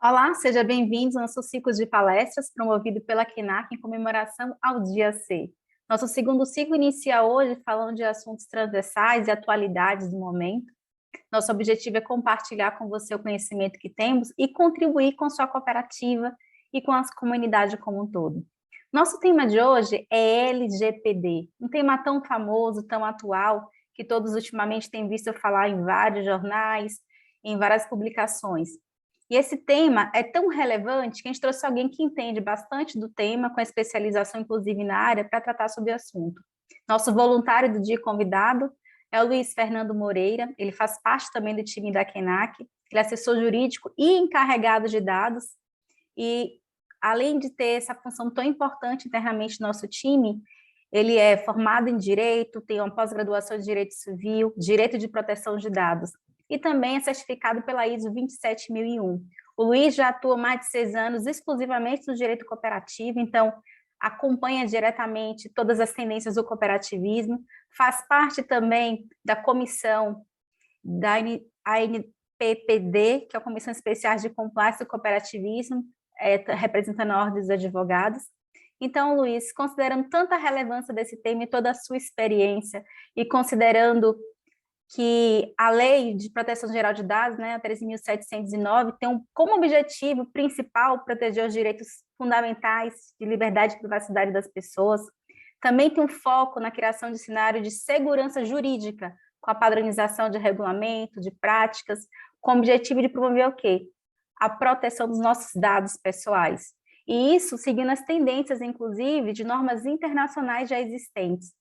Olá, seja bem-vindo ao nosso ciclo de palestras promovido pela KENAC em comemoração ao Dia C. Nosso segundo ciclo inicia hoje falando de assuntos transversais e atualidades do momento. Nosso objetivo é compartilhar com você o conhecimento que temos e contribuir com sua cooperativa e com a comunidade como um todo. Nosso tema de hoje é LGPD, um tema tão famoso, tão atual, que todos ultimamente têm visto eu falar em vários jornais, em várias publicações. E esse tema é tão relevante que a gente trouxe alguém que entende bastante do tema, com especialização inclusive na área, para tratar sobre o assunto. Nosso voluntário do dia convidado é o Luiz Fernando Moreira, ele faz parte também do time da KENAC, ele é assessor jurídico e encarregado de dados, e além de ter essa função tão importante internamente no nosso time, ele é formado em Direito, tem uma pós-graduação em Direito Civil, Direito de Proteção de Dados, e também é certificado pela ISO 27001. O Luiz já atua mais de 6 anos exclusivamente no direito cooperativo, então acompanha diretamente todas as tendências do cooperativismo, faz parte também da comissão da ANPPD, que é a Comissão Especial de Compliance do Cooperativismo, representando a Ordem dos Advogados. Então, Luiz, considerando tanta relevância desse tema e toda a sua experiência, e considerando que a Lei de Proteção Geral de Dados, né, a 13.709, tem como objetivo principal proteger os direitos fundamentais de liberdade e privacidade das pessoas. Também tem um foco na criação de cenário de segurança jurídica, com a padronização de regulamento, de práticas, com o objetivo de promover o quê? A proteção dos nossos dados pessoais. E isso seguindo as tendências, inclusive, de normas internacionais já existentes.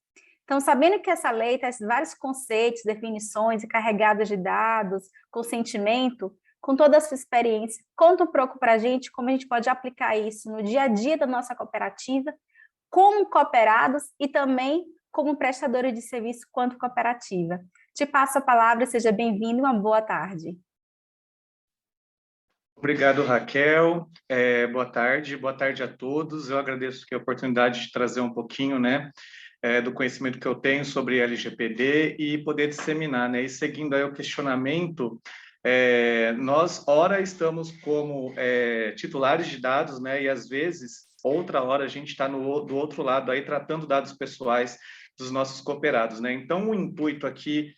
Então, sabendo que essa lei traz vários conceitos, definições e carregadas de dados, consentimento, com toda a sua experiência, conta um pouco para a gente como a gente pode aplicar isso no dia a dia da nossa cooperativa, como cooperados e também como prestadores de serviço quanto cooperativa. Te passo a palavra, seja bem-vindo e uma boa tarde. Obrigado, Raquel. Boa tarde a todos. Eu agradeço a oportunidade de trazer um pouquinho, do conhecimento que eu tenho sobre LGPD e poder disseminar, E seguindo aí o questionamento, nós, ora, estamos como titulares de dados, E às vezes, outra hora, a gente está do outro lado aí tratando dados pessoais dos nossos cooperados, Então, o intuito aqui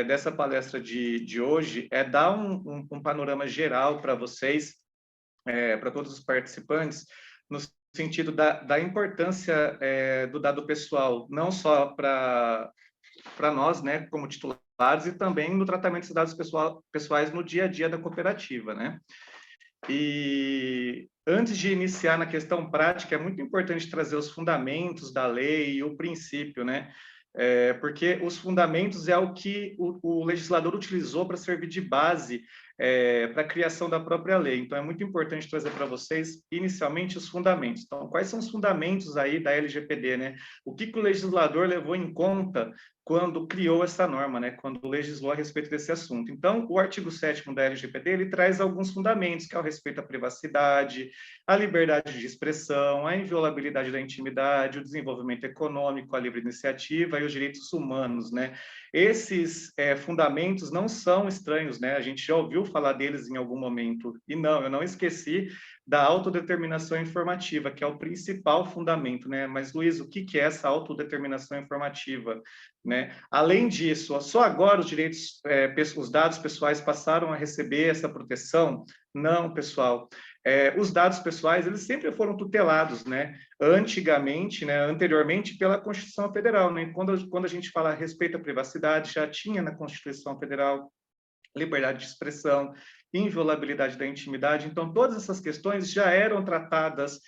dessa palestra de hoje é dar um panorama geral para vocês, para todos os participantes, no sentido da importância do dado pessoal, não só para nós, como titulares, e também no tratamento dos dados pessoais no dia a dia da cooperativa, E antes de iniciar na questão prática, é muito importante trazer os fundamentos da lei e o princípio, porque os fundamentos é o que o legislador utilizou para servir de base para a criação da própria lei. Então, é muito importante trazer para vocês, inicialmente, os fundamentos. Então, quais são os fundamentos aí da LGPD, O que o legislador levou em conta quando criou essa norma, quando legislou a respeito desse assunto. Então, o artigo 7º da LGPD, ele traz alguns fundamentos, que é o respeito à privacidade, a liberdade de expressão, a inviolabilidade da intimidade, o desenvolvimento econômico, a livre iniciativa e os direitos humanos, Esses fundamentos não são estranhos, A gente já ouviu falar deles em algum momento. E não, eu não esqueci da autodeterminação informativa, que é o principal fundamento, Mas, Luiz, o que é essa autodeterminação informativa? Além disso, só agora os direitos, os dados pessoais passaram a receber essa proteção? Não, pessoal. Os dados pessoais, eles sempre foram tutelados, anteriormente pela Constituição Federal, Quando a gente fala a respeito à privacidade, já tinha na Constituição Federal liberdade de expressão, inviolabilidade da intimidade. Então, todas essas questões já eram tratadas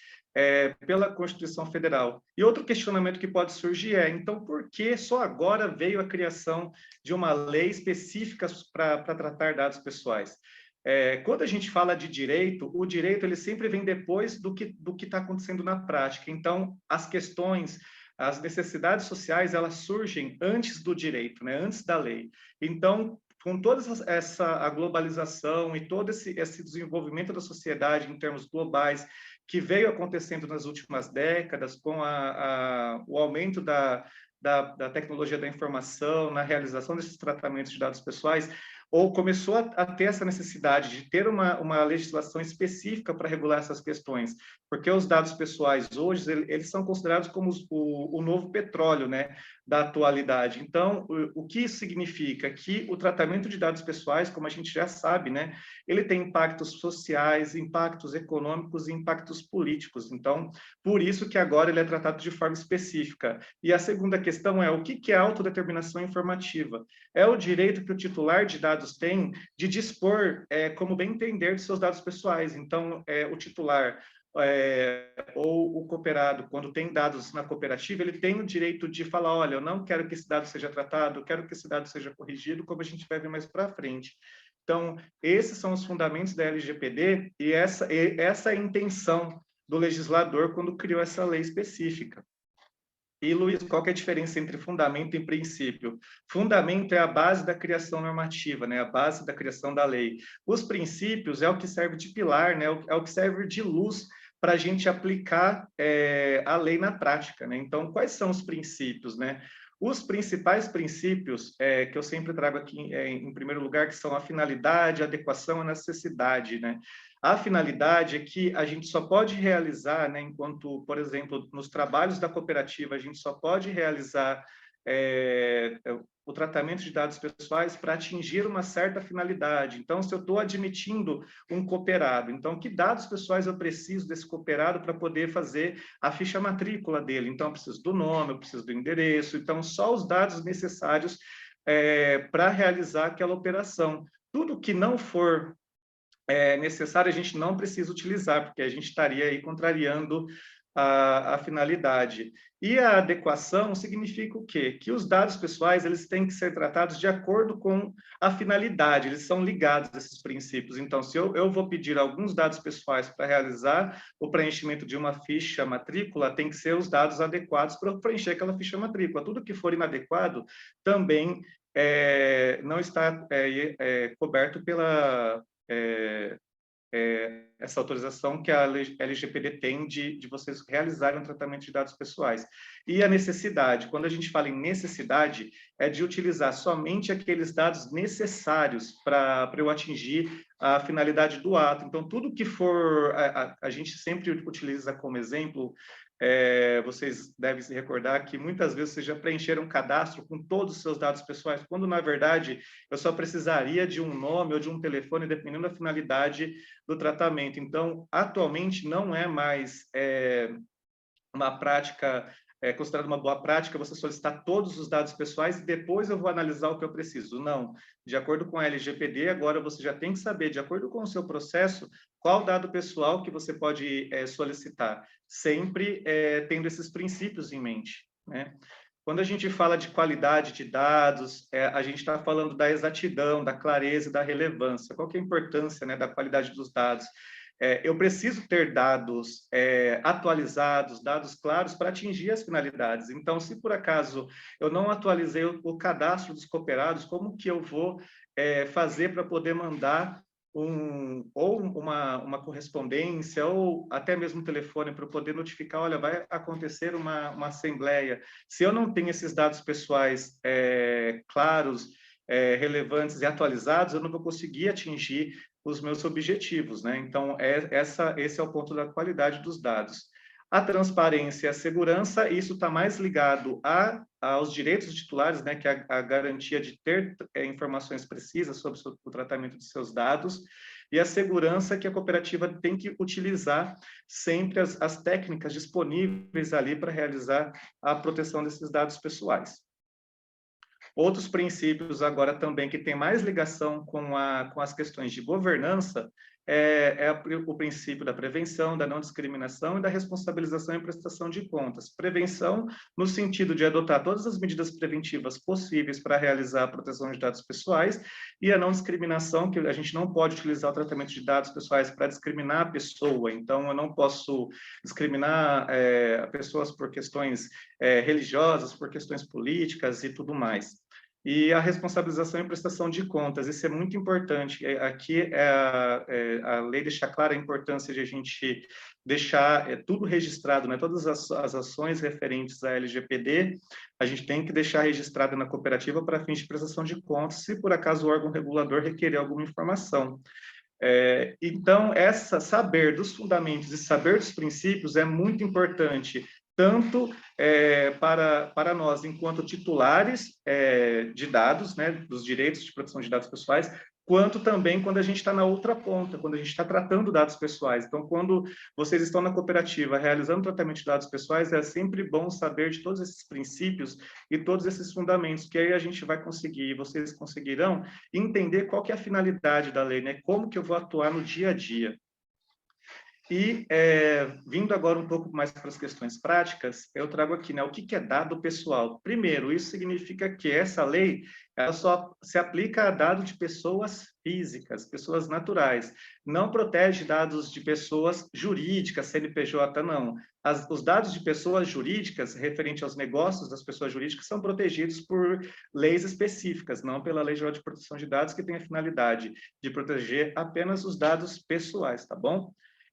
pela Constituição Federal. E outro questionamento que pode surgir então, por que só agora veio a criação de uma lei específica para tratar dados pessoais? Quando a gente fala de direito, o direito ele sempre vem depois do que está acontecendo na prática. Então, as questões, as necessidades sociais, elas surgem antes do direito, antes da lei. Então, com toda a globalização e todo esse desenvolvimento da sociedade em termos globais, que veio acontecendo nas últimas décadas, com o aumento da tecnologia da informação, na realização desses tratamentos de dados pessoais, ou começou a ter essa necessidade de ter uma legislação específica para regular essas questões, porque os dados pessoais hoje, eles são considerados como o novo petróleo, né, da atualidade. Então, o que isso significa? Que o tratamento de dados pessoais, como a gente já sabe, né, ele tem impactos sociais, impactos econômicos e impactos políticos. Então, por isso que agora ele é tratado de forma específica. E a segunda questão é o que é autodeterminação informativa? É o direito que o titular de dados tem de dispor como bem entender de seus dados pessoais. Então, o titular ou o cooperado, quando tem dados na cooperativa, ele tem o direito de falar, olha, eu não quero que esse dado seja tratado, eu quero que esse dado seja corrigido, como a gente vai ver mais para frente. Então, esses são os fundamentos da LGPD e essa é a intenção do legislador quando criou essa lei específica. E, Luiz, qual que é a diferença entre fundamento e princípio? Fundamento é a base da criação normativa, né? A base da criação da lei. Os princípios é o que serve de pilar, né? É o que serve de luz para a gente aplicar a lei na prática, né? Então, quais são os princípios, né? Os principais princípios que eu sempre trago aqui, em primeiro lugar, que são a finalidade, a adequação e a necessidade, né? A finalidade é que a gente só pode realizar, né, enquanto, por exemplo, nos trabalhos da cooperativa, a gente só pode realizar o tratamento de dados pessoais para atingir uma certa finalidade. Então, se eu estou admitindo um cooperado, então, que dados pessoais eu preciso desse cooperado para poder fazer a ficha matrícula dele? Então, eu preciso do nome, eu preciso do endereço, então, só os dados necessários para realizar aquela operação. Tudo que não for necessário, a gente não precisa utilizar, porque a gente estaria aí contrariando a finalidade. E a adequação significa o quê? Que os dados pessoais, eles têm que ser tratados de acordo com a finalidade, eles são ligados a esses princípios. Então, se eu vou pedir alguns dados pessoais para realizar o preenchimento de uma ficha matrícula, tem que ser os dados adequados para preencher aquela ficha matrícula. Tudo que for inadequado também não está coberto pela essa autorização que a LGPD tem de vocês realizarem um tratamento de dados pessoais. E a necessidade, quando a gente fala em necessidade, é de utilizar somente aqueles dados necessários para eu atingir a finalidade do ato. Então, tudo que for, a gente sempre utiliza como exemplo, vocês devem se recordar que muitas vezes vocês já preencheram um cadastro com todos os seus dados pessoais, quando, na verdade, eu só precisaria de um nome ou de um telefone, dependendo da finalidade do tratamento. Então, atualmente, não é mais uma prática, considerada uma boa prática, você solicitar todos os dados pessoais e depois eu vou analisar o que eu preciso. Não. De acordo com a LGPD, agora você já tem que saber, de acordo com o seu processo, qual dado pessoal que você pode solicitar, sempre tendo esses princípios em mente, né? Quando a gente fala de qualidade de dados, a gente está falando da exatidão, da clareza e da relevância. Qual que é a importância, né, da qualidade dos dados? Eu preciso ter dados atualizados, dados claros para atingir as finalidades. Então, se por acaso eu não atualizei o cadastro dos cooperados, como que eu vou fazer para poder mandar uma correspondência ou até mesmo um telefone para poder notificar, olha, vai acontecer uma assembleia. Se eu não tenho esses dados pessoais claros, relevantes e atualizados, eu não vou conseguir atingir os meus objetivos, né? Então, esse é o ponto da qualidade dos dados. A transparência e a segurança, isso está mais ligado aos direitos dos titulares, né, que é a garantia de ter informações precisas sobre o tratamento de seus dados, e a segurança que a cooperativa tem que utilizar sempre as técnicas disponíveis ali para realizar a proteção desses dados pessoais. Outros princípios agora também que tem mais ligação com as questões de governança o princípio da prevenção, da não discriminação e da responsabilização e prestação de contas. Prevenção no sentido de adotar todas as medidas preventivas possíveis para realizar a proteção de dados pessoais e a não discriminação, que a gente não pode utilizar o tratamento de dados pessoais para discriminar a pessoa. Então, eu não posso discriminar pessoas por questões religiosas, por questões políticas e tudo mais. E a responsabilização e prestação de contas, isso é muito importante. Aqui a lei deixa clara a importância de a gente deixar tudo registrado, né? Todas as ações referentes à LGPD, a gente tem que deixar registrada na cooperativa para fins de prestação de contas, se por acaso o órgão regulador requerer alguma informação. Então, saber dos fundamentos e saber dos princípios é muito importante, tanto para nós, enquanto titulares de dados, né, dos direitos de proteção de dados pessoais, quanto também quando a gente está na outra ponta, quando a gente está tratando dados pessoais. Então, quando vocês estão na cooperativa realizando tratamento de dados pessoais, é sempre bom saber de todos esses princípios e todos esses fundamentos, que aí a gente vai conseguir, vocês conseguirão entender qual que é a finalidade da lei, né? Como que eu vou atuar no dia a dia. E, vindo agora um pouco mais para as questões práticas, eu trago aqui, né, o que é dado pessoal. Primeiro, isso significa que essa lei, ela só se aplica a dados de pessoas físicas, pessoas naturais. Não protege dados de pessoas jurídicas, CNPJ, não. Os dados de pessoas jurídicas, referente aos negócios das pessoas jurídicas, são protegidos por leis específicas, não pela Lei Geral de Proteção de Dados, que tem a finalidade de proteger apenas os dados pessoais, tá bom?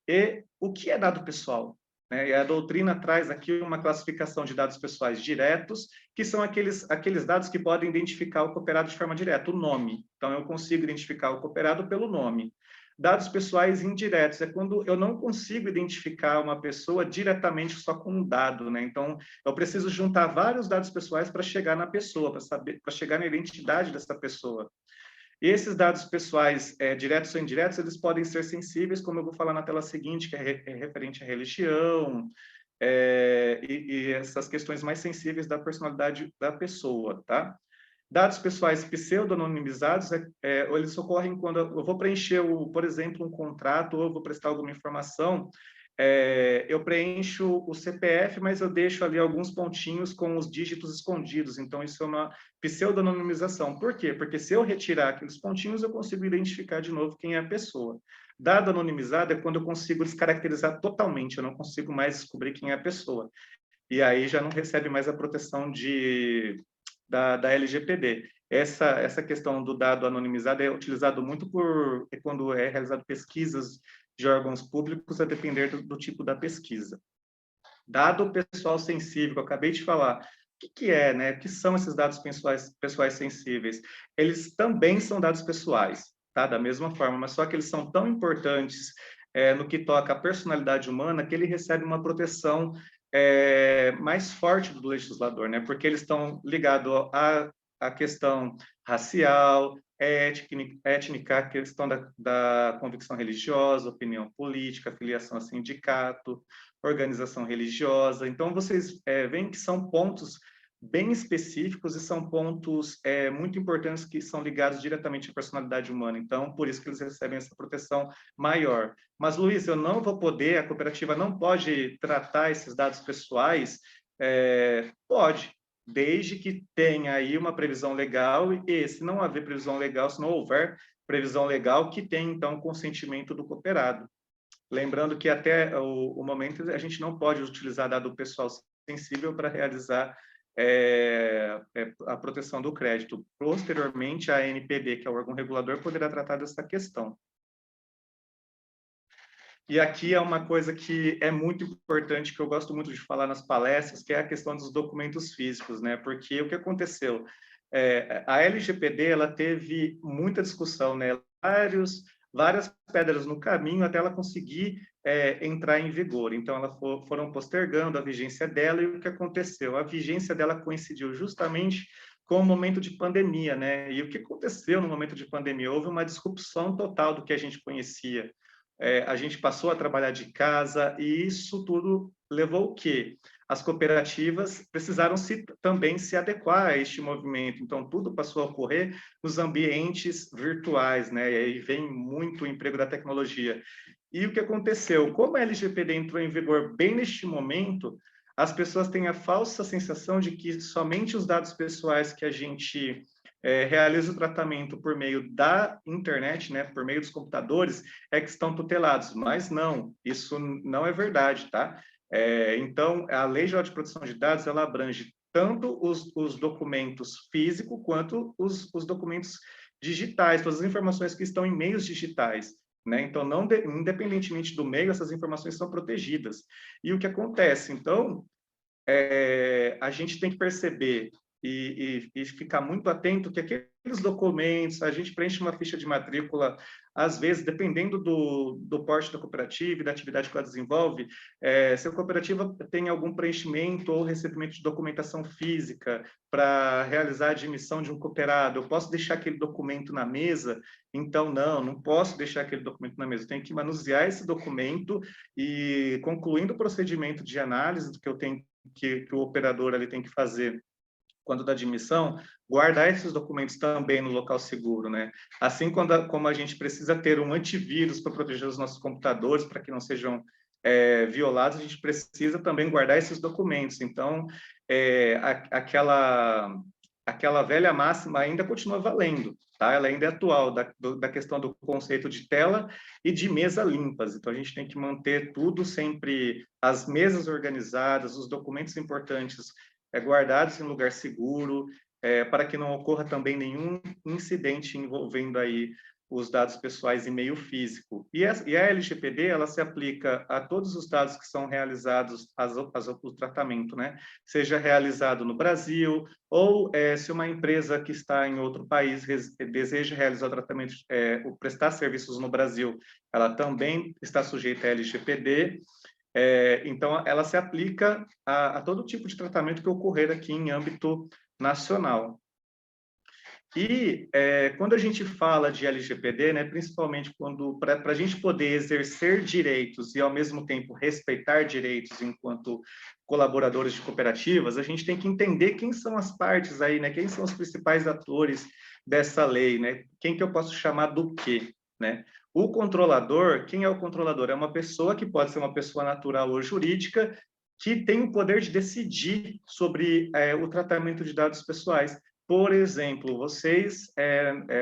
E o que é dado pessoal? E a doutrina traz aqui uma classificação de dados pessoais diretos, que são aqueles dados que podem identificar o cooperado de forma direta, o nome. Então, eu consigo identificar o cooperado pelo nome. Dados pessoais indiretos é quando eu não consigo identificar uma pessoa diretamente só com um dado, né? Então, eu preciso juntar vários dados pessoais para chegar na pessoa, para chegar na identidade dessa pessoa. E esses dados pessoais, diretos ou indiretos, eles podem ser sensíveis, como eu vou falar na tela seguinte, que é referente à religião, e essas questões mais sensíveis da personalidade da pessoa, tá? Dados pessoais pseudo-anonimizados, eles ocorrem quando eu vou preencher, por exemplo, um contrato, ou eu vou prestar alguma informação, eu preencho o CPF, mas eu deixo ali alguns pontinhos com os dígitos escondidos. Então, isso é uma pseudo-anonimização. Por quê? Porque se eu retirar aqueles pontinhos, eu consigo identificar de novo quem é a pessoa. Dado anonimizado é quando eu consigo descaracterizar totalmente, eu não consigo mais descobrir quem é a pessoa. E aí já não recebe mais a proteção da LGPD. Essa questão do dado anonimizado é utilizado muito quando é realizado pesquisas de órgãos públicos, a depender do tipo da pesquisa. Dado pessoal sensível, que eu acabei de falar, o que é, né? O que são esses dados pessoais sensíveis? Eles também são dados pessoais, tá? Da mesma forma, mas só que eles são tão importantes no que toca à personalidade humana que ele recebe uma proteção mais forte do legislador, né? Porque eles estão ligados à questão racial, étnica, a questão da convicção religiosa, opinião política, filiação a sindicato, organização religiosa. Então, vocês veem que são pontos bem específicos e são pontos muito importantes que são ligados diretamente à personalidade humana. Então, por isso que eles recebem essa proteção maior. Mas, Luiz, a cooperativa não pode tratar esses dados pessoais? Pode, desde que tenha aí uma previsão legal e, se não haver previsão legal, se não houver previsão legal, que tenha, então, consentimento do cooperado. Lembrando que até o momento a gente não pode utilizar dado pessoal sensível para realizar a proteção do crédito. Posteriormente, a ANPD, que é o órgão regulador, poderá tratar dessa questão. E aqui é uma coisa que é muito importante, que eu gosto muito de falar nas palestras, que é a questão dos documentos físicos, né? Porque o que aconteceu? A LGPD, ela teve muita discussão, né? Várias pedras no caminho até ela conseguir entrar em vigor. Então, foram postergando a vigência dela, e o que aconteceu? A vigência dela coincidiu justamente com o momento de pandemia, né? E o que aconteceu no momento de pandemia? Houve uma disrupção total do que a gente conhecia. A gente passou a trabalhar de casa, e isso tudo levou o quê? As cooperativas precisaram também se adequar a este movimento. Então, tudo passou a ocorrer nos ambientes virtuais, né? E aí vem muito o emprego da tecnologia. E o que aconteceu? Como a LGPD entrou em vigor bem neste momento, as pessoas têm a falsa sensação de que somente os dados pessoais que a gente realiza o tratamento por meio da internet, né, por meio dos computadores, que estão tutelados, mas não, isso não é verdade, tá? Então, a Lei Geral de Proteção de Dados, ela abrange tanto os documentos físicos quanto os documentos digitais, todas as informações que estão em meios digitais, né? Então, independentemente do meio, essas informações são protegidas. E o que acontece? Então, a gente tem que perceber e ficar muito atento que aqueles documentos, a gente preenche uma ficha de matrícula, às vezes, dependendo do porte da cooperativa e da atividade que ela desenvolve, se a cooperativa tem algum preenchimento ou recebimento de documentação física para realizar a admissão de um cooperado, eu posso deixar aquele documento na mesa? Então, não posso deixar aquele documento na mesa, eu tenho que manusear esse documento e, concluindo o procedimento de análise do que eu tenho que o operador ali tem que fazer quando da admissão, guardar esses documentos também no local seguro, né? Assim como a gente precisa ter um antivírus para proteger os nossos computadores, para que não sejam violados, a gente precisa também guardar esses documentos. Então, aquela velha máxima ainda continua valendo, tá? Ela ainda é atual, da questão do conceito de tela e de mesa limpas. Então, a gente tem que manter tudo sempre, as mesas organizadas, os documentos importantes guardados em lugar seguro, para que não ocorra também nenhum incidente envolvendo aí os dados pessoais em meio físico. E a LGPD, ela se aplica a todos os dados que são realizados, o tratamento, né? Seja realizado no Brasil, ou se uma empresa que está em outro país deseja realizar o tratamento, ou prestar serviços no Brasil, ela também está sujeita à LGPD. Então, ela se aplica a todo tipo de tratamento que ocorrer aqui em âmbito nacional. E quando a gente fala de LGPD, né, principalmente para a gente poder exercer direitos e, ao mesmo tempo, respeitar direitos enquanto colaboradores de cooperativas, a gente tem que entender quem são as partes aí, né, quem são os principais atores dessa lei, né, quem que eu posso chamar do quê, né? O controlador, quem é o controlador? É uma pessoa que pode ser uma pessoa natural ou jurídica que tem o poder de decidir sobre o tratamento de dados pessoais. Por exemplo, vocês,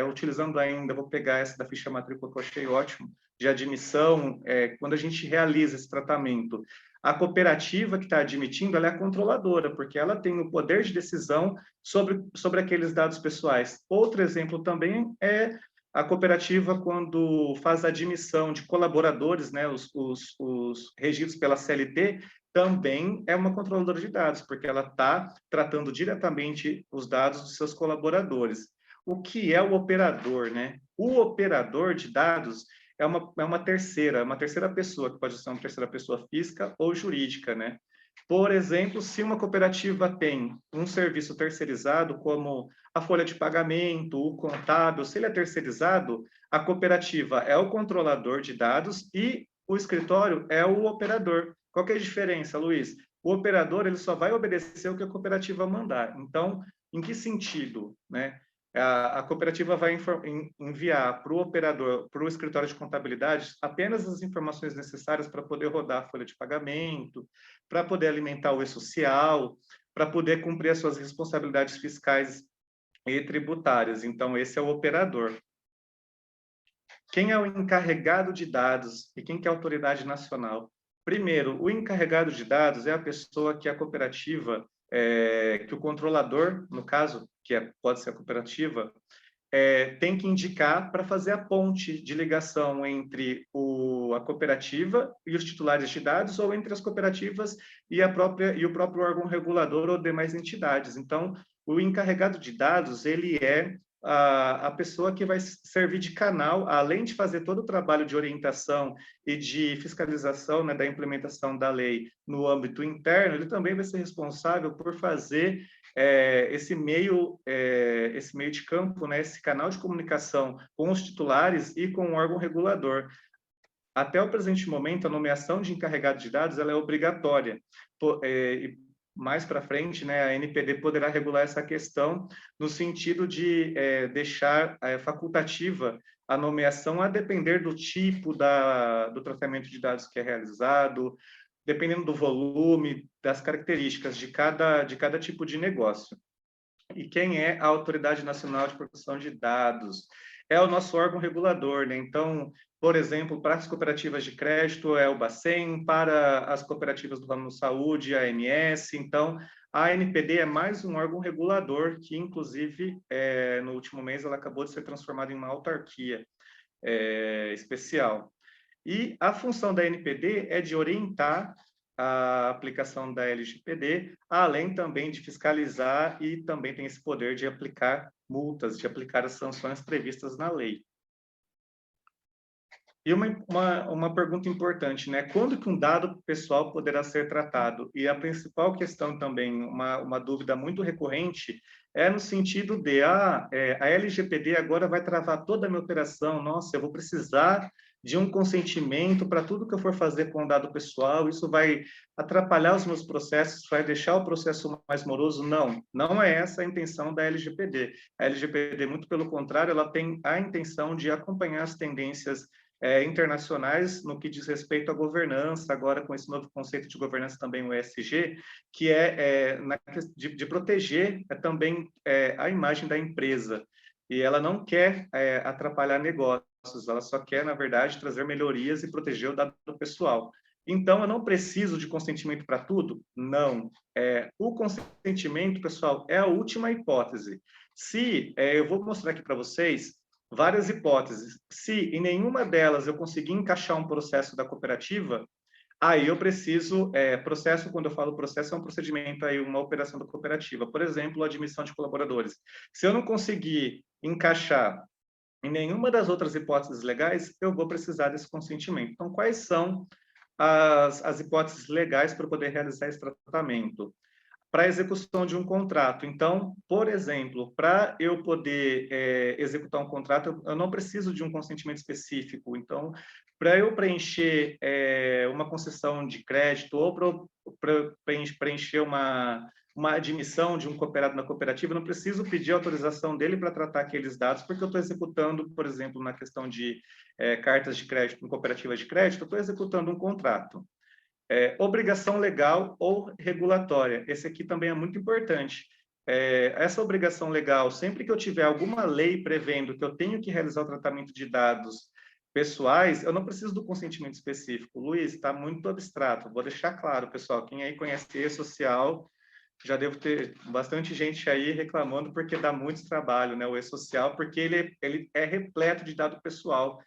utilizando ainda, vou pegar essa da ficha matrícula que eu achei ótimo, de admissão, quando a gente realiza esse tratamento, a cooperativa que está admitindo, ela é a controladora, porque ela tem o poder de decisão sobre aqueles dados pessoais. Outro exemplo também é a cooperativa, quando faz a admissão de colaboradores, né, os regidos pela CLT, também é uma controladora de dados, porque ela está tratando diretamente os dados dos seus colaboradores. O que é o operador, né? O operador de dados é uma terceira pessoa, que pode ser uma terceira pessoa física ou jurídica, né? Por exemplo, se uma cooperativa tem um serviço terceirizado, como a folha de pagamento, o contábil, se ele é terceirizado, a cooperativa é o controlador de dados e o escritório é o operador. Qual que é a diferença, Luiz? O operador ele só vai obedecer o que a cooperativa mandar. Então, em que sentido, né? A cooperativa vai enviar para o operador, para o escritório de contabilidade, apenas as informações necessárias para poder rodar a folha de pagamento, para poder alimentar o e-social, para poder cumprir as suas responsabilidades fiscais e tributárias. Então, esse é o operador. Quem é o encarregado de dados e quem que é a autoridade nacional? Primeiro, o encarregado de dados é a pessoa que a cooperativa, que o controlador, no caso, pode ser a cooperativa, tem que indicar para fazer a ponte de ligação entre a cooperativa e os titulares de dados, ou entre as cooperativas e o próprio órgão regulador ou demais entidades. Então, o encarregado de dados, ele é a pessoa que vai servir de canal, além de fazer todo o trabalho de orientação e de fiscalização, né, da implementação da lei no âmbito interno, ele também vai ser responsável por fazer esse meio de campo, né, esse canal de comunicação com os titulares e com o órgão regulador. Até o presente momento, a nomeação de encarregado de dados ela é obrigatória. E mais para frente, né, a NPD poderá regular essa questão no sentido de deixar facultativa a nomeação a depender do tipo do tratamento de dados que é realizado, dependendo do volume, das características de cada tipo de negócio. E quem é a Autoridade Nacional de Proteção de Dados? É o nosso órgão regulador, né? Então, por exemplo, para as cooperativas de crédito é o Bacen, para as cooperativas do ramo saúde, a ANS. Então, A ANPD é mais um órgão regulador que, inclusive, no último mês, ela acabou de ser transformada em uma autarquia especial. E a função da ANPD é de orientar a aplicação da LGPD, além também de fiscalizar e também tem esse poder de aplicar multas, de aplicar as sanções previstas na lei. E uma pergunta importante, né? Quando que um dado pessoal poderá ser tratado? E a principal questão também, uma dúvida muito recorrente, é no sentido de, a LGPD agora vai travar toda a minha operação, nossa, eu vou precisar de um consentimento para tudo que eu for fazer com o dado pessoal, isso vai atrapalhar os meus processos, vai deixar o processo mais moroso? Não, não é essa a intenção da LGPD. A LGPD, muito pelo contrário, ela tem a intenção de acompanhar as tendências internacionais no que diz respeito à governança, agora com esse novo conceito de governança também, o ESG, que de proteger também a imagem da empresa. E ela não quer atrapalhar negócios, ela só quer, na verdade, trazer melhorias e proteger o dado pessoal. Então, eu não preciso de consentimento para tudo? Não. O consentimento, pessoal, é a última hipótese. Eu vou mostrar aqui para vocês várias hipóteses. Se em nenhuma delas eu conseguir encaixar um processo da cooperativa, aí eu preciso, processo, quando eu falo processo, é um procedimento, aí uma operação da cooperativa. Por exemplo, a admissão de colaboradores. Se eu não conseguir encaixar em nenhuma das outras hipóteses legais, eu vou precisar desse consentimento. Então, quais são as hipóteses legais para poder realizar esse tratamento? Para a execução de um contrato. Então, por exemplo, para eu poder executar um contrato, eu não preciso de um consentimento específico. Então, para eu preencher uma concessão de crédito ou para preencher uma admissão de um cooperado na cooperativa, eu não preciso pedir autorização dele para tratar aqueles dados, porque eu estou executando, por exemplo, na questão de cartas de crédito, em cooperativas de crédito, eu estou executando um contrato. Obrigação legal ou regulatória. Esse aqui também é muito importante. Essa obrigação legal, sempre que eu tiver alguma lei prevendo que eu tenho que realizar o tratamento de dados pessoais, eu não preciso do consentimento específico. Luiz, está muito abstrato. Vou deixar claro, pessoal, quem aí conhece e-social, já devo ter bastante gente aí reclamando porque dá muito trabalho, né, o e-social, porque ele é repleto de dado pessoal.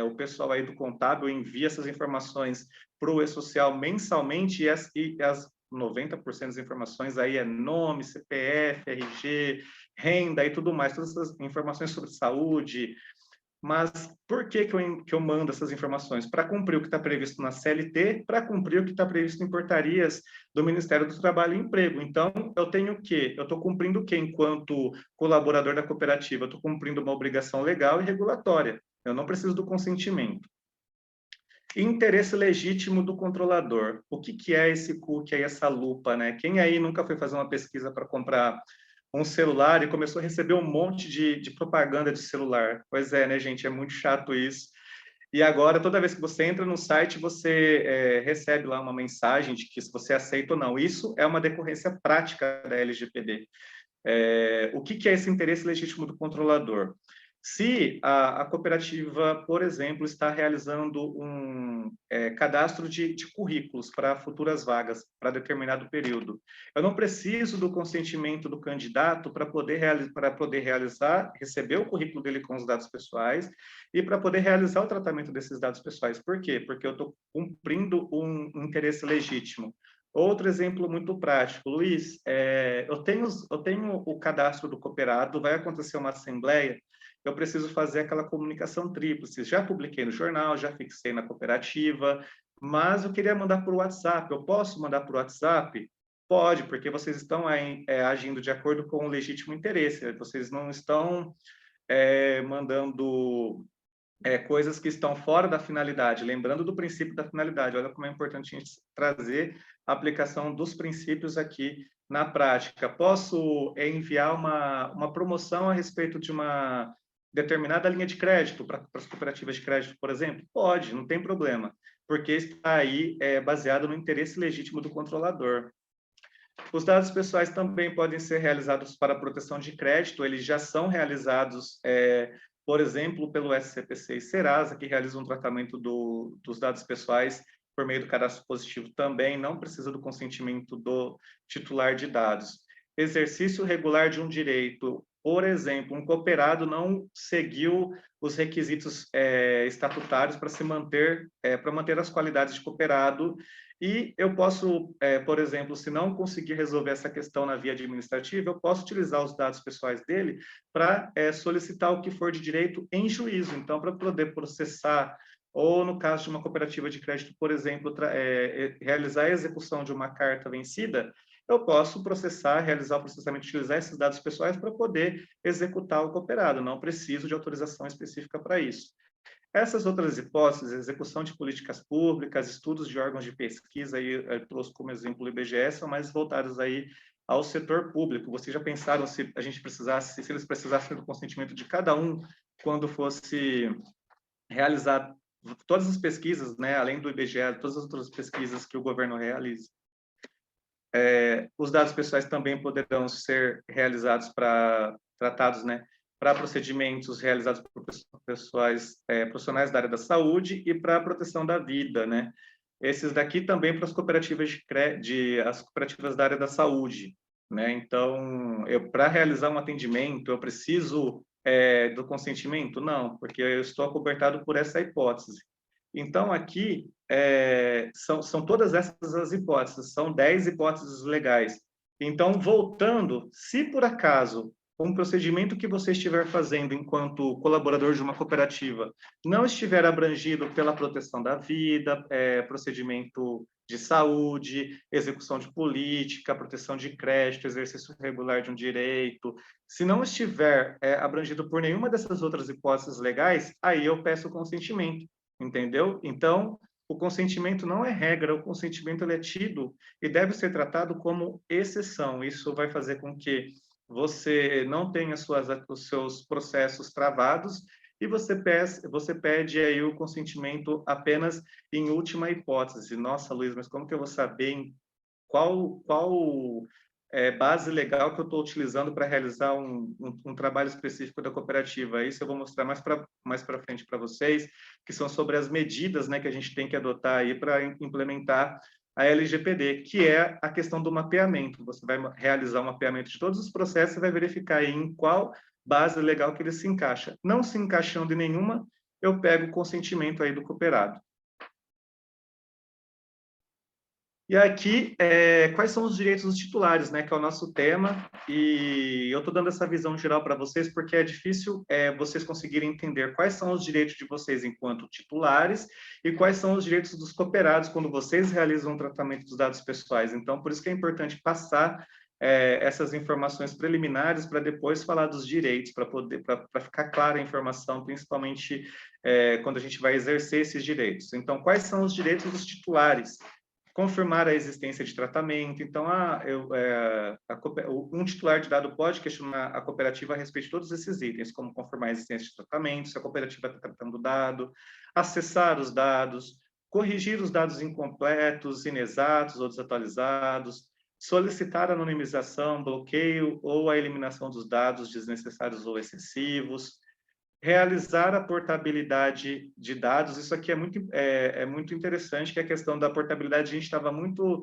O pessoal aí do contábil envia essas informações para o e-social mensalmente e as 90% das informações aí é nome, CPF, RG, renda e tudo mais, todas essas informações sobre saúde. Mas por que eu mando essas informações? Para cumprir o que está previsto na CLT, para cumprir o que está previsto em portarias do Ministério do Trabalho e Emprego. Então, eu tenho o quê? Eu estou cumprindo o quê enquanto colaborador da cooperativa? Eu estou cumprindo uma obrigação legal e regulatória. Eu não preciso do consentimento. Interesse legítimo do controlador. O que é esse cookie, essa lupa, né? Quem aí nunca foi fazer uma pesquisa para comprar um celular e começou a receber um monte de propaganda de celular? Pois é, né, gente? É muito chato isso. E agora, toda vez que você entra no site, você recebe lá uma mensagem de que se você aceita ou não. Isso é uma decorrência prática da LGPD. O que é esse interesse legítimo do controlador? Se a cooperativa, por exemplo, está realizando um cadastro de currículos para futuras vagas, para determinado período, eu não preciso do consentimento do candidato para poder realizar, receber o currículo dele com os dados pessoais e para poder realizar o tratamento desses dados pessoais. Por quê? Porque eu estou cumprindo um interesse legítimo. Outro exemplo muito prático, Luiz, eu tenho o cadastro do cooperado, vai acontecer uma assembleia, eu preciso fazer aquela comunicação tríplice. Já publiquei no jornal, já fixei na cooperativa, mas eu queria mandar por WhatsApp. Eu posso mandar por WhatsApp? Pode, porque vocês estão agindo de acordo com o legítimo interesse. Vocês não estão mandando coisas que estão fora da finalidade, lembrando do princípio da finalidade. Olha como é importante a gente trazer a aplicação dos princípios aqui na prática. Posso enviar uma promoção a respeito de uma determinada linha de crédito para as cooperativas de crédito, por exemplo? Pode, não tem problema, porque está aí baseado no interesse legítimo do controlador. Os dados pessoais também podem ser realizados para proteção de crédito, eles já são realizados, por exemplo, pelo SCPC e Serasa, que realizam um tratamento dos dados pessoais por meio do cadastro positivo também não precisa do consentimento do titular de dados. Exercício regular de um direito, por exemplo, um cooperado não seguiu os requisitos estatutários para se manter, para manter as qualidades de cooperado, e eu posso, por exemplo, se não conseguir resolver essa questão na via administrativa, eu posso utilizar os dados pessoais dele para solicitar o que for de direito em juízo. Então, para poder processar, ou no caso de uma cooperativa de crédito, por exemplo, realizar a execução de uma carta vencida, eu posso processar, realizar o processamento, utilizar esses dados pessoais para poder executar o cooperado. Não preciso de autorização específica para isso. Essas outras hipóteses, execução de políticas públicas, estudos de órgãos de pesquisa, aí eu trouxe como exemplo o IBGE, são mais voltados aí ao setor público. Vocês já pensaram se a gente precisasse, se eles precisassem do consentimento de cada um quando fosse realizar todas as pesquisas, né, além do IBGE, todas as outras pesquisas que o governo realiza? Os dados pessoais também poderão ser realizados tratados, né, para procedimentos realizados por profissionais da área da saúde e para a proteção da vida, né? Esses daqui também para as cooperativas as cooperativas da área da saúde, né? Então, para realizar um atendimento, eu preciso do consentimento? Não, porque eu estou acobertado por essa hipótese. Então, aqui, são todas essas as hipóteses, são 10 hipóteses legais. Então, voltando, se por acaso um procedimento que você estiver fazendo enquanto colaborador de uma cooperativa não estiver abrangido pela proteção da vida, procedimento de saúde, execução de política, proteção de crédito, exercício regular de um direito, se não estiver abrangido por nenhuma dessas outras hipóteses legais, aí eu peço consentimento. Entendeu? Então, o consentimento não é regra, o consentimento ele é tido e deve ser tratado como exceção. Isso vai fazer com que você não tenha os seus processos travados e você pede aí o consentimento apenas em última hipótese. Nossa, Luiz, mas como que eu vou saber qual base legal que eu estou utilizando para realizar um trabalho específico da cooperativa? Isso eu vou mostrar mais para frente para vocês, que são sobre as medidas, né, que a gente tem que adotar aí para implementar a LGPD, que é a questão do mapeamento. Você vai realizar um mapeamento de todos os processos e vai verificar aí em qual base legal que ele se encaixa. Não se encaixando em nenhuma, eu pego o consentimento aí do cooperado. E aqui, quais são os direitos dos titulares, né, que é o nosso tema, e eu estou dando essa visão geral para vocês porque é difícil vocês conseguirem entender quais são os direitos de vocês enquanto titulares e quais são os direitos dos cooperados quando vocês realizam o tratamento dos dados pessoais. Então, por isso que é importante passar essas informações preliminares para depois falar dos direitos, para ficar clara a informação, principalmente quando a gente vai exercer esses direitos. Então, quais são os direitos dos titulares? Confirmar a existência de tratamento. Então, um titular de dado pode questionar a cooperativa a respeito de todos esses itens, como confirmar a existência de tratamento, se a cooperativa está tratando o dado, acessar os dados, corrigir os dados incompletos, inexatos ou desatualizados, solicitar anonimização, bloqueio ou a eliminação dos dados desnecessários ou excessivos, realizar a portabilidade de dados. Isso aqui é muito interessante, que é a questão da portabilidade. A gente estava muito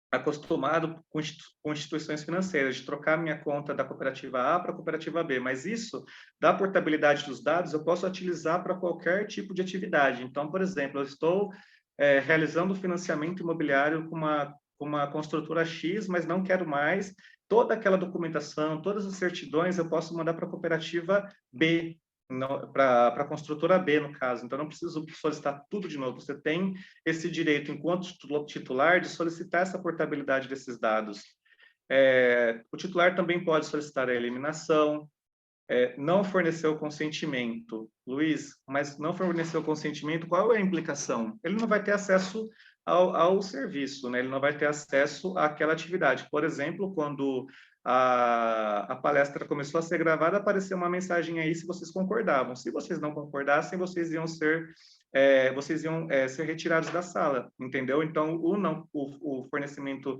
acostumado com instituições financeiras, de trocar minha conta da cooperativa A para a cooperativa B, mas isso, da portabilidade dos dados, eu posso utilizar para qualquer tipo de atividade. Então, por exemplo, eu estou realizando financiamento imobiliário com uma construtora X, mas não quero mais toda aquela documentação, todas as certidões, eu posso mandar para a cooperativa B, para a construtora B, no caso. Então, não preciso solicitar tudo de novo. Você tem esse direito, enquanto titular, de solicitar essa portabilidade desses dados. O titular também pode solicitar a eliminação, não forneceu o consentimento. Luiz, mas não forneceu o consentimento, qual é a implicação? Ele não vai ter acesso ao serviço, né? Ele não vai ter acesso àquela atividade. Por exemplo, quando a palestra começou a ser gravada, apareceu uma mensagem aí se vocês concordavam. Se vocês não concordassem, vocês iam ser retirados da sala, entendeu? Então, o não fornecimento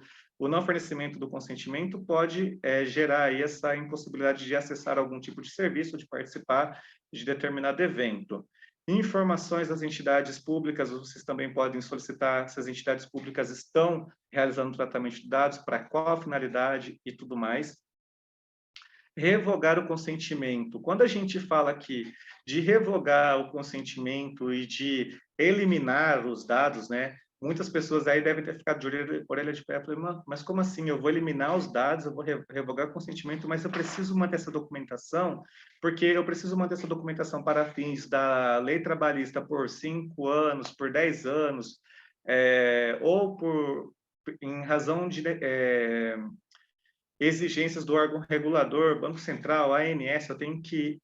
do consentimento pode gerar aí essa impossibilidade de acessar algum tipo de serviço, de participar de determinado evento. Informações das entidades públicas, vocês também podem solicitar se as entidades públicas estão realizando tratamento de dados, para qual finalidade e tudo mais. Revogar o consentimento. Quando a gente fala aqui de revogar o consentimento e de eliminar os dados, né? Muitas pessoas aí devem ter ficado de orelha de pé, falando, mas como assim? Eu vou eliminar os dados, eu vou revogar o consentimento, mas eu preciso manter essa documentação, porque eu preciso manter essa documentação para fins da lei trabalhista por 5 anos, por 10 anos, ou em razão de exigências do órgão regulador, Banco Central, ANS, eu tenho que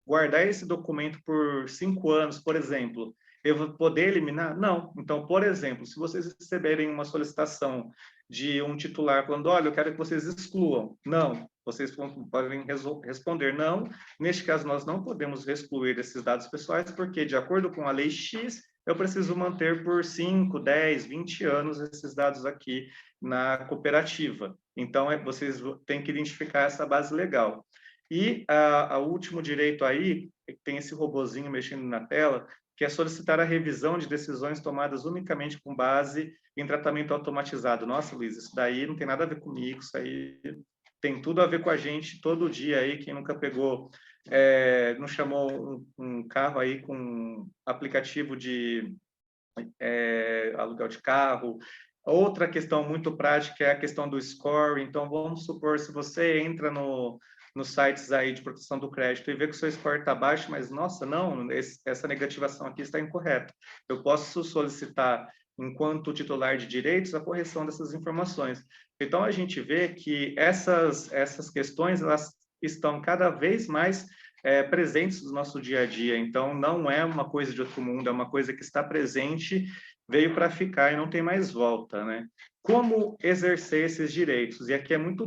guardar esse documento por 5 anos, por exemplo. Eu vou poder eliminar? Não. Então, por exemplo, se vocês receberem uma solicitação de um titular falando, olha, eu quero que vocês excluam. Não. Vocês podem responder não. Neste caso, nós não podemos excluir esses dados pessoais, porque, de acordo com a lei X, eu preciso manter por 5, 10, 20 anos esses dados aqui na cooperativa. Então, vocês têm que identificar essa base legal. E o último direito aí, tem esse robozinho mexendo na tela, que é solicitar a revisão de decisões tomadas unicamente com base em tratamento automatizado. Nossa, Luiz, isso daí não tem nada a ver comigo, isso aí tem tudo a ver com a gente todo dia aí, quem nunca pegou, não chamou um carro aí com aplicativo de aluguel de carro. Outra questão muito prática é a questão do score. Então, vamos supor, se você entra nos sites aí de proteção do crédito e vê que o seu score está baixo, mas, nossa, não, essa negativação aqui está incorreta. Eu posso solicitar, enquanto titular de direitos, a correção dessas informações. Então, a gente vê que essas questões, elas estão cada vez mais presentes no nosso dia a dia. Então, não é uma coisa de outro mundo, é uma coisa que está presente, veio para ficar e não tem mais volta, né? Como exercer esses direitos? E aqui é muito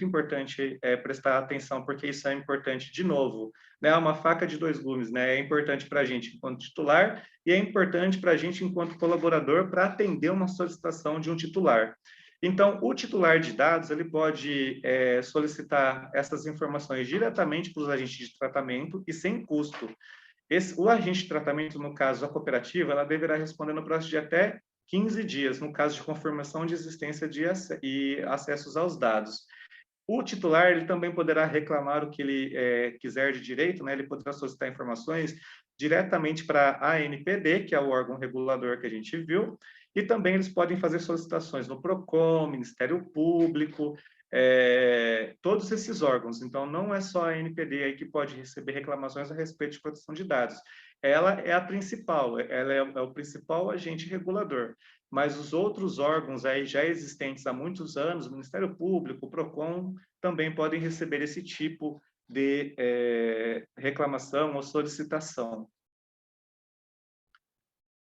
importante prestar atenção, porque isso é importante, de novo, né? É uma faca de dois gumes, né? É importante para a gente enquanto titular e é importante para a gente enquanto colaborador para atender uma solicitação de um titular. Então, o titular de dados, ele pode solicitar essas informações diretamente para os agentes de tratamento e sem custo. O agente de tratamento, no caso, a cooperativa, ela deverá responder no prazo de até 15 dias, no caso de confirmação de existência e acessos aos dados. O titular, ele também poderá reclamar o que ele quiser de direito, né? Ele poderá solicitar informações diretamente para a ANPD, que é o órgão regulador que a gente viu, e também eles podem fazer solicitações no PROCON, Ministério Público, todos esses órgãos. Então, não é só a ANPD aí que pode receber reclamações a respeito de proteção de dados. Ela é a principal, ela é o principal agente regulador. Mas os outros órgãos aí já existentes há muitos anos, o Ministério Público, o PROCON, também podem receber esse tipo de reclamação ou solicitação.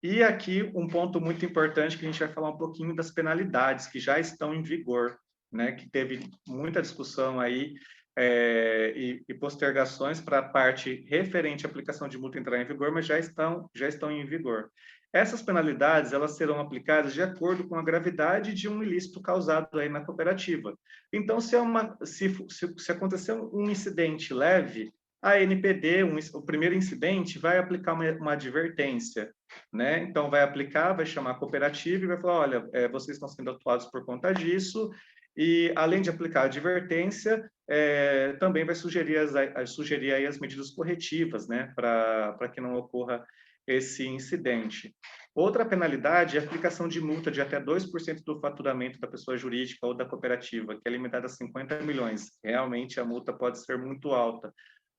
E aqui um ponto muito importante que a gente vai falar um pouquinho das penalidades que já estão em vigor, né? Que teve muita discussão aí e postergações para a parte referente à aplicação de multa entrar em vigor, mas já estão em vigor. Essas penalidades, elas serão aplicadas de acordo com a gravidade de um ilícito causado aí na cooperativa. Então, se acontecer um incidente leve, a NPD, o primeiro incidente, vai aplicar uma advertência, né? Então, vai aplicar, vai chamar a cooperativa e vai falar, olha, vocês estão sendo atuados por conta disso, e além de aplicar a advertência, também vai sugerir aí as medidas corretivas, né? Para que não ocorra esse incidente. Outra penalidade é a aplicação de multa de até 2% do faturamento da pessoa jurídica ou da cooperativa, que é limitada a 50 milhões. Realmente, a multa pode ser muito alta.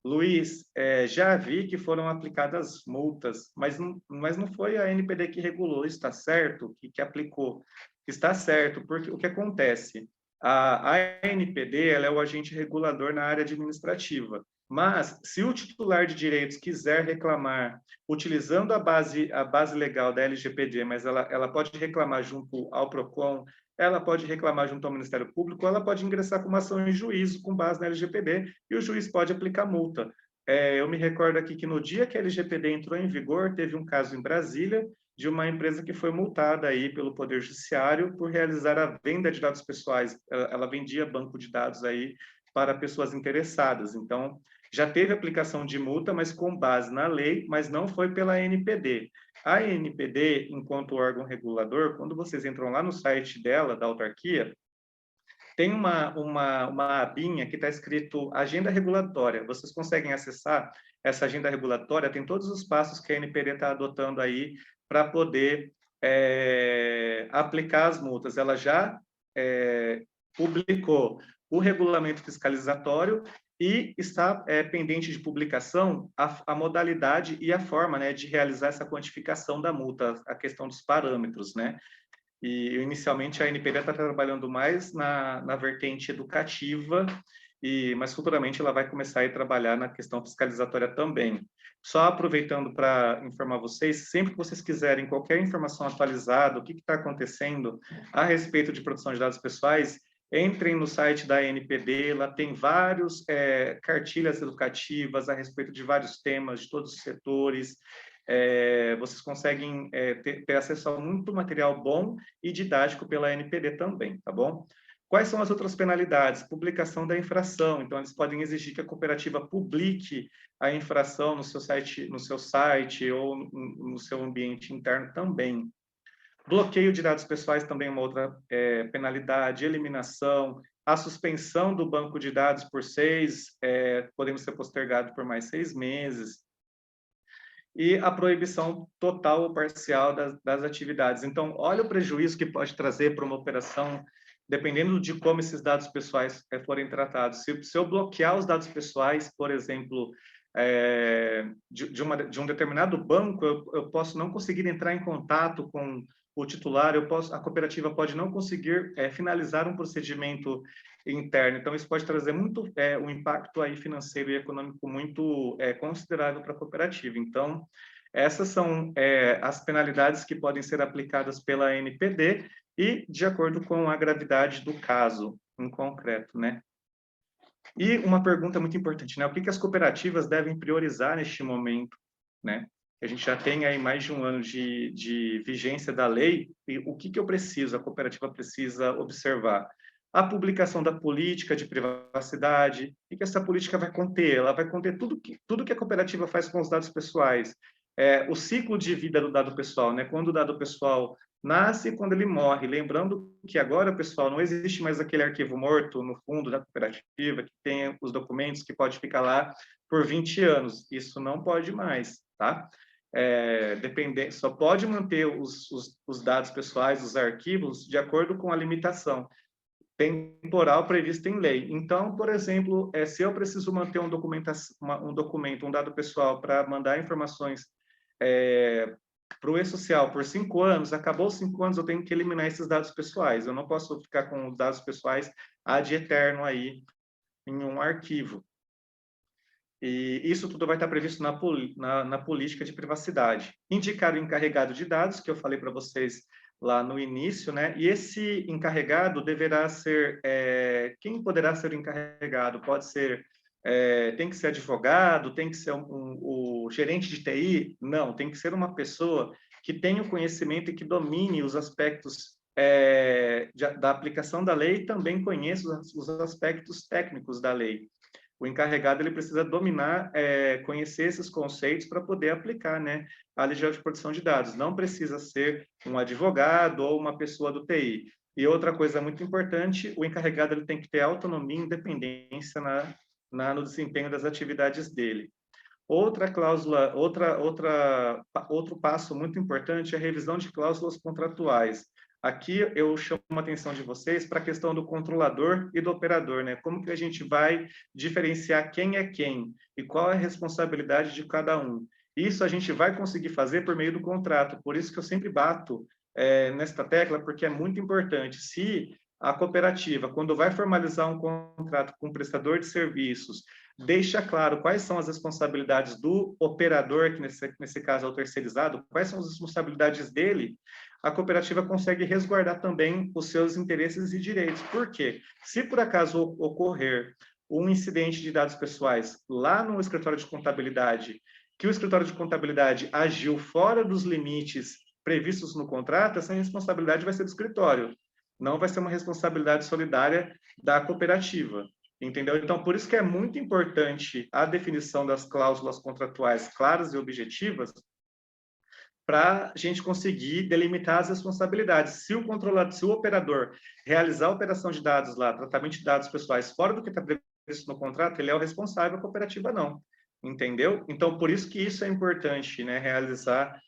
Luiz, já vi que foram aplicadas multas, mas não foi a NPD que regulou, está certo? Que aplicou. Está certo, porque o que acontece? A ANPD, ela é o agente regulador na área administrativa, mas se o titular de direitos quiser reclamar utilizando a base legal da LGPD, mas ela pode reclamar junto ao PROCON, ela pode reclamar junto ao Ministério Público, ela pode ingressar com uma ação em juízo com base na LGPD e o juiz pode aplicar multa. Eu me recordo aqui que no dia que a LGPD entrou em vigor, teve um caso em Brasília de uma empresa que foi multada aí pelo Poder Judiciário por realizar a venda de dados pessoais. Ela vendia banco de dados aí para pessoas interessadas. Então, já teve aplicação de multa, mas com base na lei, mas não foi pela ANPD. A ANPD, enquanto órgão regulador, quando vocês entram lá no site dela, da autarquia, tem uma abinha que está escrito Agenda Regulatória. Vocês conseguem acessar essa agenda regulatória, tem todos os passos que a ANPD está adotando aí para poder aplicar as multas. Ela já publicou o regulamento fiscalizatório e está pendente de publicação a modalidade e a forma, né, de realizar essa quantificação da multa, a questão dos parâmetros, né? E, inicialmente, a ANPD está trabalhando mais na vertente educativa, mas futuramente ela vai começar a trabalhar na questão fiscalizatória também. Só aproveitando para informar vocês, sempre que vocês quiserem qualquer informação atualizada, o que está acontecendo a respeito de proteção de dados pessoais, entrem no site da ANPD, lá tem vários cartilhas educativas a respeito de vários temas, de todos os setores. Vocês conseguem ter acesso a muito material bom e didático pela ANPD também, tá bom? Quais são as outras penalidades? Publicação da infração. Então, eles podem exigir que a cooperativa publique a infração no seu site ou no seu ambiente interno também. Bloqueio de dados pessoais também é uma outra penalidade. Eliminação, a suspensão do banco de dados por podemos ser postergado por mais 6 meses. E a proibição total ou parcial das atividades. Então, olha o prejuízo que pode trazer para uma operação, dependendo de como esses dados pessoais forem tratados. Se eu bloquear os dados pessoais, por exemplo, de um determinado banco, eu posso não conseguir entrar em contato com o titular, a cooperativa pode não conseguir finalizar um procedimento interno. Então, isso pode trazer muito um impacto aí financeiro e econômico muito considerável para a cooperativa. Então, essas são as penalidades que podem ser aplicadas pela ANPD e de acordo com a gravidade do caso em concreto, né? E uma pergunta muito importante, né? O que as cooperativas devem priorizar neste momento, né? A gente já tem aí mais de um ano de vigência da lei, e o que a cooperativa precisa observar? A publicação da política de privacidade, o que essa política vai conter? Ela vai conter tudo que a cooperativa faz com os dados pessoais, o ciclo de vida do dado pessoal, né? Quando o dado pessoal nasce e quando ele morre. Lembrando que agora, pessoal, não existe mais aquele arquivo morto no fundo da cooperativa, que tem os documentos que pode ficar lá por 20 anos. Isso não pode mais, tá? Só pode manter os dados pessoais, os arquivos, de acordo com a limitação temporal prevista em lei. Então, por exemplo, se eu preciso manter um documento, um dado pessoal para mandar informações para o e-social por 5 anos, acabou os 5 anos, eu tenho que eliminar esses dados pessoais. Eu não posso ficar com os dados pessoais ad eterno aí em um arquivo. E isso tudo vai estar previsto na política de privacidade. Indicar o encarregado de dados, que eu falei para vocês lá no início, né? E esse encarregado deverá ser... quem poderá ser o encarregado? Pode ser... tem que ser advogado? Tem que ser o gerente de TI? Não, tem que ser uma pessoa que tenha o conhecimento e que domine os aspectos da aplicação da lei e também conheça os aspectos técnicos da lei. O encarregado ele precisa dominar, conhecer esses conceitos para poder aplicar, né, a Lei Geral de Proteção de Dados. Não precisa ser um advogado ou uma pessoa do TI. E outra coisa muito importante, o encarregado ele tem que ter autonomia e independência no desempenho das atividades dele. Outra cláusula, outro passo muito importante é a revisão de cláusulas contratuais. Aqui eu chamo a atenção de vocês para a questão do controlador e do operador, né? Como que a gente vai diferenciar quem é quem e qual é a responsabilidade de cada um. Isso a gente vai conseguir fazer por meio do contrato, por isso que eu sempre bato nesta tecla, porque é muito importante. Se a cooperativa, quando vai formalizar um contrato com um prestador de serviços, deixa claro quais são as responsabilidades do operador, que nesse caso é o terceirizado, quais são as responsabilidades dele, a cooperativa consegue resguardar também os seus interesses e direitos. Por quê? Se por acaso ocorrer um incidente de dados pessoais lá no escritório de contabilidade, que o escritório de contabilidade agiu fora dos limites previstos no contrato, essa responsabilidade vai ser do escritório, não vai ser uma responsabilidade solidária da cooperativa. entendeu? Então, por isso que é muito importante a definição das cláusulas contratuais claras e objetivas, para a gente conseguir delimitar as responsabilidades. Se o controlador, se o operador realizar a operação de dados lá, tratamento de dados pessoais fora do que está previsto no contrato, ele é o responsável, a cooperativa não, entendeu? Então, por isso que isso é importante, né, realizar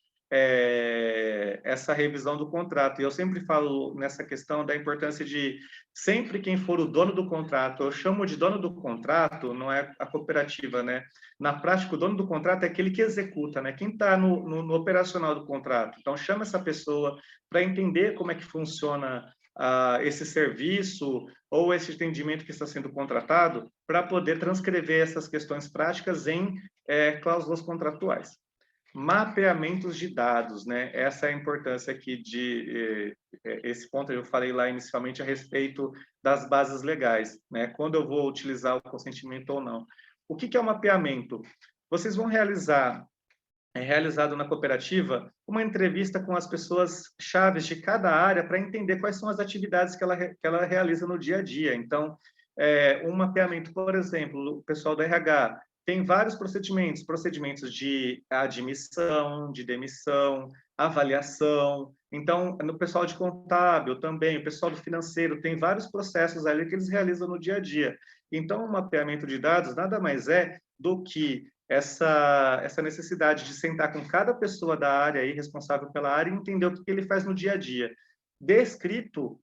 essa revisão do contrato. E eu sempre falo nessa questão da importância de sempre quem for o dono do contrato, eu chamo de dono do contrato, não é a cooperativa, né? Na prática, o dono do contrato é aquele que executa, né? Quem está no operacional do contrato. Então, chama essa pessoa para entender como é que funciona esse serviço ou esse atendimento que está sendo contratado, para poder transcrever essas questões práticas em cláusulas contratuais. Mapeamentos de dados, né? Essa é a importância aqui esse ponto eu falei lá inicialmente a respeito das bases legais, né? Quando eu vou utilizar o consentimento ou não. O que é o mapeamento? Vocês vão realizado na cooperativa, uma entrevista com as pessoas chaves de cada área para entender quais são as atividades que ela realiza no dia a dia. Então, um mapeamento, por exemplo, o pessoal do RH tem vários procedimentos de admissão, de demissão, avaliação. Então, no pessoal de contábil também, o pessoal do financeiro, tem vários processos ali que eles realizam no dia a dia. Então, o mapeamento de dados nada mais é do que essa necessidade de sentar com cada pessoa da área aí, responsável pela área, e entender o que ele faz no dia a dia. Descrito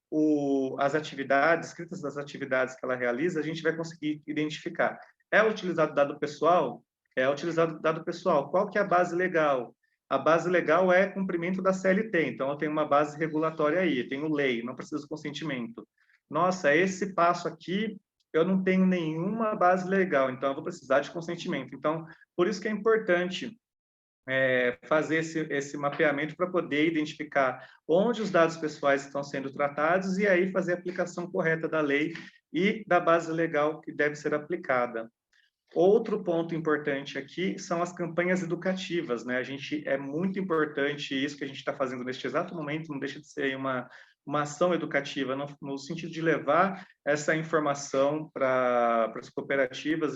as atividades, escritas as atividades que ela realiza, a gente vai conseguir identificar. É utilizado dado pessoal? É utilizado dado pessoal. Qual que é a base legal? A base legal é cumprimento da CLT, então eu tenho uma base regulatória aí, tenho lei, não preciso consentimento. Nossa, esse passo aqui eu não tenho nenhuma base legal, então eu vou precisar de consentimento. Então, por isso que é importante fazer esse mapeamento para poder identificar onde os dados pessoais estão sendo tratados e aí fazer a aplicação correta da lei e da base legal que deve ser aplicada. Outro ponto importante aqui são as campanhas educativas, né? É muito importante isso que a gente está fazendo neste exato momento, não deixa de ser uma ação educativa, no sentido de levar essa informação para as cooperativas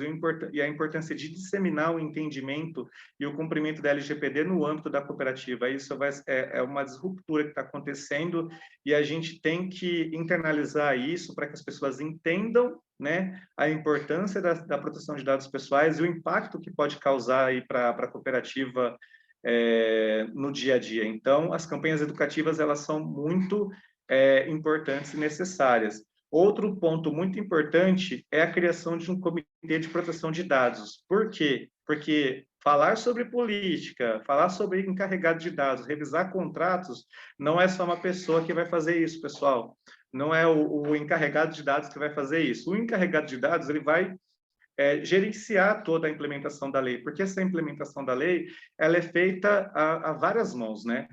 e a importância de disseminar o entendimento e o cumprimento da LGPD no âmbito da cooperativa. Isso é uma disruptura que está acontecendo e a gente tem que internalizar isso para que as pessoas entendam, né, a importância da proteção de dados pessoais e o impacto que pode causar aí para a cooperativa no dia a dia. Então, as campanhas educativas elas são muito importantes e necessárias. Outro ponto muito importante é a criação de um comitê de proteção de dados. Por quê? Porque falar sobre política, falar sobre encarregado de dados, revisar contratos, não é só uma pessoa que vai fazer isso, pessoal. Não é o encarregado de dados que vai fazer isso. O encarregado de dados ele vai gerenciar toda a implementação da lei, porque essa implementação da lei ela é feita a várias mãos, né?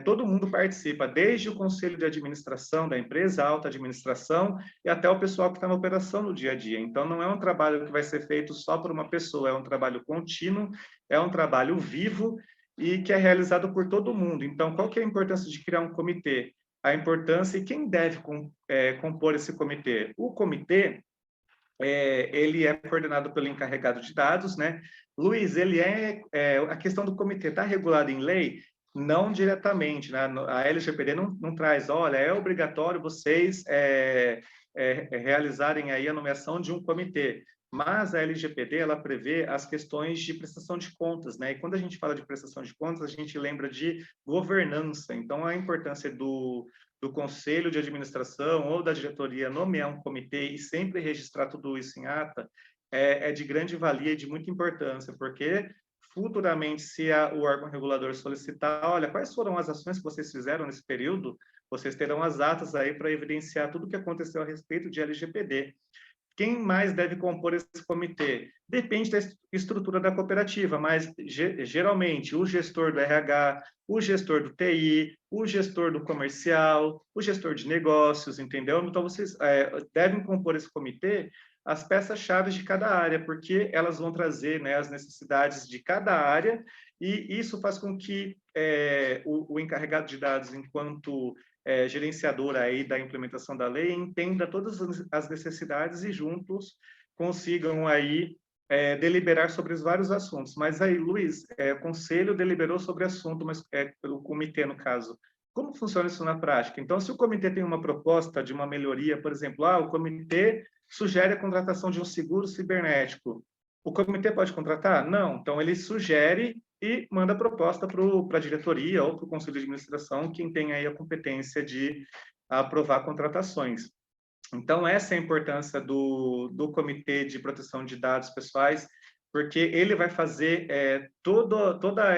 Todo mundo participa, desde o conselho de administração da empresa, a alta administração, e até o pessoal que está na operação no dia a dia. Então, não é um trabalho que vai ser feito só por uma pessoa, é um trabalho contínuo, é um trabalho vivo e que é realizado por todo mundo. Então, qual que é a importância de criar um comitê? A importância e quem deve compor esse comitê? O comitê, ele é coordenado pelo encarregado de dados, né? Luiz, a questão do comitê está regulada em lei? Não diretamente, né? A LGPD não traz, olha, é obrigatório vocês realizarem aí a nomeação de um comitê. Mas a LGPD, ela prevê as questões de prestação de contas, né? E quando a gente fala de prestação de contas, a gente lembra de governança. Então, a importância do conselho de administração ou da diretoria nomear um comitê e sempre registrar tudo isso em ata é de grande valia e de muita importância, porque futuramente, se o órgão regulador solicitar, olha, quais foram as ações que vocês fizeram nesse período, vocês terão as atas aí para evidenciar tudo o que aconteceu a respeito de LGPD. Quem mais deve compor esse comitê? Depende da estrutura da cooperativa, mas geralmente o gestor do RH, o gestor do TI, o gestor do comercial, o gestor de negócios, entendeu? Então, vocês devem compor esse comitê as peças-chave de cada área, porque elas vão trazer, né, as necessidades de cada área, e isso faz com que o encarregado de dados, enquanto gerenciador aí da implementação da lei, entenda todas as necessidades e juntos consigam aí deliberar sobre os vários assuntos. Mas aí, Luiz, o conselho deliberou sobre o assunto, mas o comitê, no caso, como funciona isso na prática? Então, se o comitê tem uma proposta de uma melhoria, por exemplo, o comitê sugere a contratação de um seguro cibernético, o comitê pode contratar? Não. Então, ele sugere e manda a proposta para a diretoria ou para o conselho de administração, quem tem aí a competência de aprovar contratações. Então, essa é a importância do Comitê de Proteção de Dados Pessoais, porque ele vai fazer toda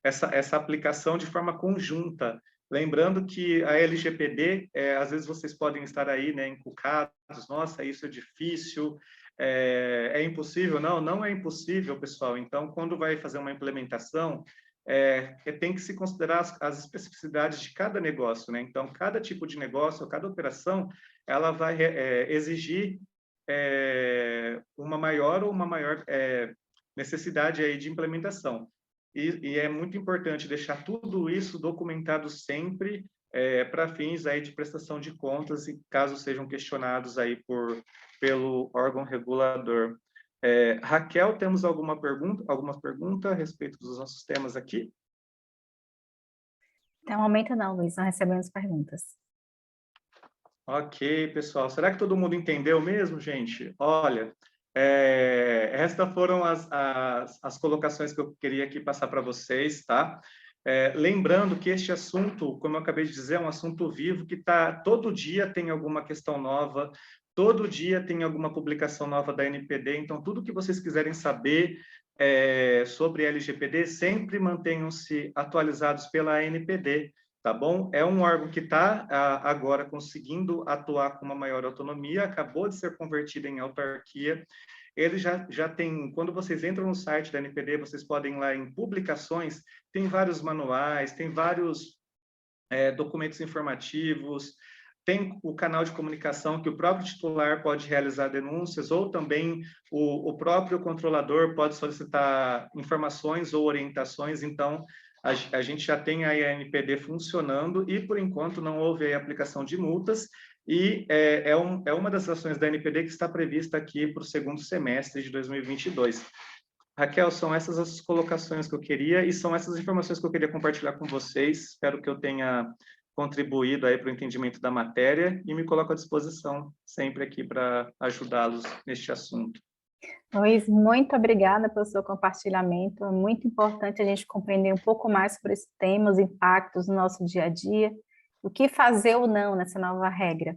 essa aplicação de forma conjunta. Lembrando que a LGPD, às vezes vocês podem estar aí, né, encucados, nossa, isso é difícil, é impossível. Não, não é impossível, pessoal. Então, quando vai fazer uma implementação, tem que se considerar as especificidades de cada negócio, né? Então, cada tipo de negócio, cada operação, ela vai exigir uma maior necessidade aí de implementação. E é muito importante deixar tudo isso documentado sempre para fins aí de prestação de contas e caso sejam questionados aí pelo órgão regulador. Raquel, temos alguma pergunta a respeito dos nossos temas aqui? Até o momento não, Luiz, não recebemos perguntas. Ok, pessoal. Será que todo mundo entendeu mesmo, gente? Olha, estas foram as colocações que eu queria aqui passar para vocês, tá? Lembrando que este assunto, como eu acabei de dizer, é um assunto vivo que todo dia tem alguma questão nova, todo dia tem alguma publicação nova da NPD, então tudo que vocês quiserem saber sobre LGPD, sempre mantenham-se atualizados pela NPD, tá bom? É um órgão que está agora conseguindo atuar com uma maior autonomia, acabou de ser convertido em autarquia. Ele já tem, quando vocês entram no site da NPD, vocês podem ir lá em publicações, tem vários manuais, tem vários documentos informativos, tem o canal de comunicação que o próprio titular pode realizar denúncias, ou também o próprio controlador pode solicitar informações ou orientações. Então, a gente já tem a NPD funcionando e, por enquanto, não houve a aplicação de multas, e é uma das ações da NPD que está prevista aqui para o segundo semestre de 2022. Raquel, são essas as colocações que eu queria e são essas informações que eu queria compartilhar com vocês. Espero que eu tenha contribuído aí para o entendimento da matéria e me coloco à disposição sempre aqui para ajudá-los neste assunto. Luiz, muito obrigada pelo seu compartilhamento. É muito importante a gente compreender um pouco mais sobre esse tema, os impactos no nosso dia a dia, o que fazer ou não nessa nova regra.